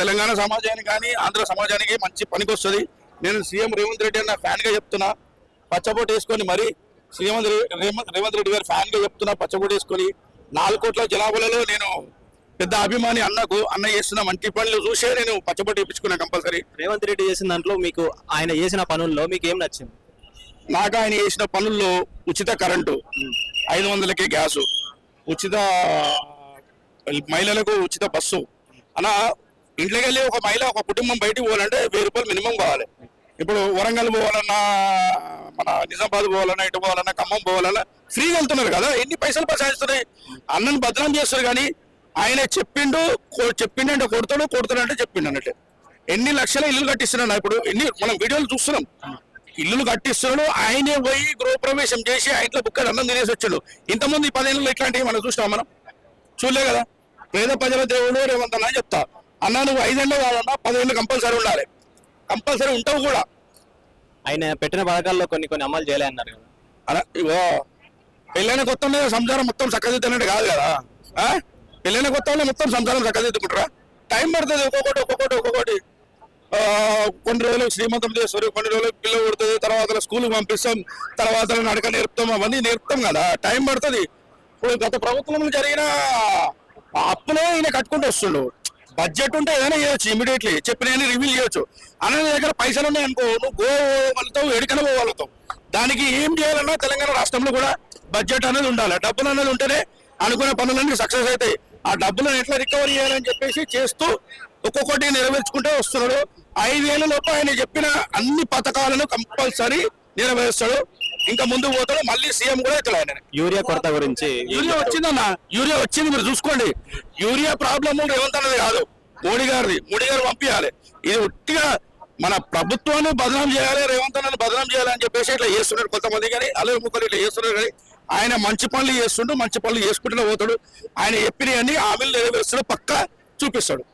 తెలంగాణ సమాజానికి కానీ ఆంధ్ర సమాజానికి మంచి పనికి వస్తుంది. నేను సీఎం రేవంత్ రెడ్డి అన్న ఫ్యాన్గా చెప్తున్నా, పచ్చబొట్టు వేసుకొని మరి సీఎం రేవంత్ రెడ్డి గారు ఫ్యాన్గా చెప్తున్నా, పచ్చబొట్టు వేసుకొని 4 కోట్ల జనాభాలలో నేను పెద్ద అభిమాని అన్నకు. అన్న చేస్తున్న మంచి పనులు చూసే నేను పచ్చబొట్టు వేయించుకున్నా కంపల్సరీ. రేవంత్ రెడ్డి చేసిన దాంట్లో మీకు ఆయన చేసిన పనుల్లో మీకు ఏం నచ్చింది? నాకు ఆయన చేసిన పనుల్లో ఉచిత కరెంటు, 500కే గ్యాసు, ఉచిత మహిళలకు ఉచిత బస్సు. అలా ఇంట్లోకి వెళ్ళి ఒక మహిళ ఒక కుటుంబం బయటికి పోవాలంటే 1000 రూపాయలు మినిమం కావాలి. ఇప్పుడు వరంగల్ పోవాలన్నా, మన నిజామాబాద్ పోవాలన్నా, ఇటు పోవాలన్నా, ఖమ్మం పోవాలన్నా ఫ్రీగా వెళ్తున్నారు కదా. ఎన్ని పైసలు ప్రసాదిస్తున్నాయి? అన్నను బదనాం చేస్తారు. కానీ ఆయన చెప్పిండంటే కొడతాడంటే చెప్పిండు అన్నట్టు. ఎన్ని లక్షల ఇల్లు కట్టిస్తున్నాడు ఇప్పుడు, మనం వీడియోలు చూస్తున్నాం. ఇల్లులు కట్టిస్తున్నాడు. ఆయనే పోయి గృహప్రవేశం చేసి ఆ ఇంట్లో బుక్కలు అన్నం తినేసి వచ్చాడు. ఇంతమంది 10 ఏళ్ళు ఇట్లాంటివి మనం చూసినాం, మనం చూడలే కదా. పేద ప్రజల దేవుడు రేవంత్ అన్న చెప్తా. అన్న నువ్వు 5 ఏళ్ళు కావాలన్నా 10 ఏళ్ళు కంపల్సరీ ఉండాలి, కంపల్సరీ ఉంటావు కూడా. ఆయన పెట్టిన పథకాల్లో కొన్ని అమలు చేయలే అన్నారు కదా. అలా ఇగో పెళ్ళైన కొత్తలో సంసారం మొత్తం చక్కదిద్దుతున్నట్టు కాదు కదా. పెళ్ళైన కొత్తలో మొత్తం సంసారం చక్కదిద్దుకుంటారా? టైం పడుతుంది. ఒక్కొక్కటి కొన్ని రోజులకు శ్రీమంతం చేస్తారు, కొన్ని రోజులకు పిల్లలు కొడుతుంది, తర్వాత స్కూల్కి పంపిస్తాం, తర్వాత నడక నేర్పుతాం, అవన్నీ నేర్పుతాం కదా. టైం పడుతుంది. ఇప్పుడు గత ప్రభుత్వంలో జరిగిన అప్పులే ఈయన కట్టుకుంటూ వస్తుండు. బడ్జెట్ ఉంటే ఏదైనా చేయొచ్చు, ఇమీడియట్లీ చెప్పిన రివీల్ చేయొచ్చు. అన్న దగ్గర పైసలు ఉన్నాయి అనుకో, నువ్వు పోగలుగుతావు, ఎడికన పోగలుగుతావు. దానికి ఏం చేయాలన్నా తెలంగాణ రాష్ట్రంలో కూడా బడ్జెట్ అనేది ఉండాలి. డబ్బులు అనేది ఉంటేనే అనుకునే పనులన్నీ సక్సెస్ అవుతాయి. ఆ డబ్బులను ఎట్లా రికవరీ చేయాలని చెప్పేసి చేస్తూ ఒక్కొక్కటి నెరవేర్చుకుంటే వస్తున్నాడు. 5 ఏళ్ల లోపు ఆయన చెప్పిన అన్ని పథకాలను కంపల్సరీ నెరవేరుస్తాడు. ఇంకా ముందుకు పోతాడు. మళ్ళీ సీఎం కూడా అవుతాడు. ఆయన యూరియా కొరత గురించి యూరియా వచ్చిందన్న, యూరియా వచ్చింది, మీరు చూసుకోండి. యూరియా ప్రాబ్లమ్ రేవంత్ అన్నది కాదు, మోడీ గారు పంపించాలి. ఇది ఉట్టిగా మన ప్రభుత్వాన్ని బదనాం చేయాలి, రేవంత్ అన్నని బదనాం చేయాలని చెప్పేసి ఇట్లా చేస్తున్నారు కొంతమంది. కానీ అలవి ముక్కలు ఇట్లా చేస్తున్నారు. కానీ ఆయన మంచి పనులు చేస్తుంటూ మంచి పనులు చేసుకుంటూ పోతాడు. ఆయన చెప్పినవన్నీ హామీలు నెరవేరుస్తాడు, పక్కా చూపిస్తాడు.